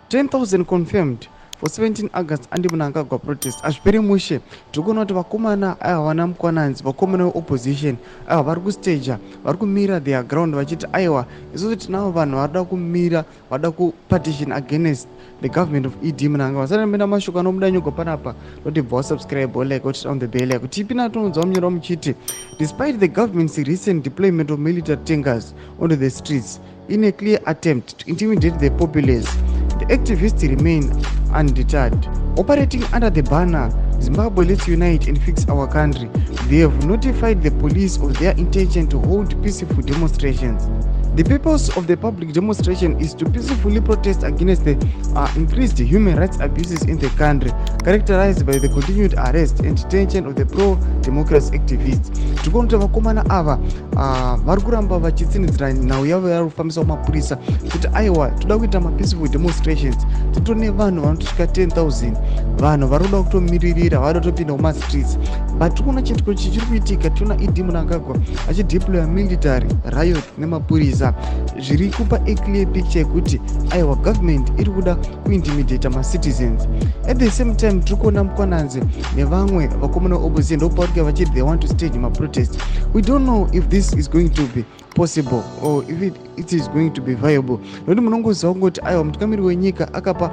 10,000 confirmed for 17 August and Mnangagwa protest. Azviperi mushe tikuona kuti vakomana ava vana mukwananzi vakomana veopposition ava vari kustaja vari kumira their ground vachiti aiwa isusu tinavo vanhu varida kumira varida kupetition against the government of ED Mnangagwa. Saka mbena mashoko anomuda nyugo panapa notibva wasubscribe like kuti on the bell like kuti ipi natononzwa munyora muchiti despite the government's recent deployment of military tankers onto the streets in a clear attempt to intimidate the populace, the activists remain undeterred. Operating under the banner Zimbabwe Let's Unite and Fix Our Country, they have notified the police of their intention to hold peaceful demonstrations. The purpose of the public demonstration is to peacefully protest against the increased human rights abuses in the country, characterized by the continued arrest and detention of the pro-democracy activists. Tikuona kuti vakomana ava vari kuramba vachitsinidzira nhau yavo yari kufambisa mapurisa kuti aiwa toda kuita mapeaceful demonstrations titone vanhu vanotosvika 10,000 vanhu vari kuda kutomiririra vari kutopinda mumastreets, but tikuona chitiko chichiri kuitika tiona ED Mnangagwa achideploya military riot nemapurisa zviri kupa a clear picture yekuti aiwa government iri kuda kuintimidata macitizens. At the same time tiri kuona mukwananzi nevamwe vakomana opposition ndopaurika vachiti they want to stage maprotest. We don't know if this is going to be possible or if it is going to be viable. Nokuti munongoziva kungoti aiwa mutungamiri wenyika akapa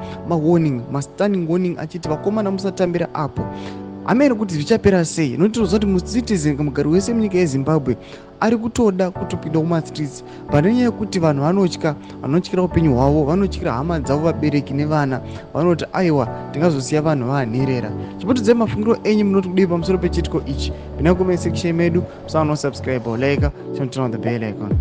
mastunning warning achiti vakomana musatambira apo. Amene kuti zvichapera sei nokuti tinoziva kuti mucitizen mugari wese munyika yeZimbabwe ari kutoda kutopinda mumastreets panenyaya yekuti vanhu vanotyira upenyu hwavo, vanotyira hama dzavo, vabereki nevana, vanoti aiwa tingazosiya vanhu vaanherera. Chipotudzai mafungiro enyu munoti kudii pamusoro pechitiko ichi. Pindai comment section medu, musaona subscribe or like, turn on the bell icon.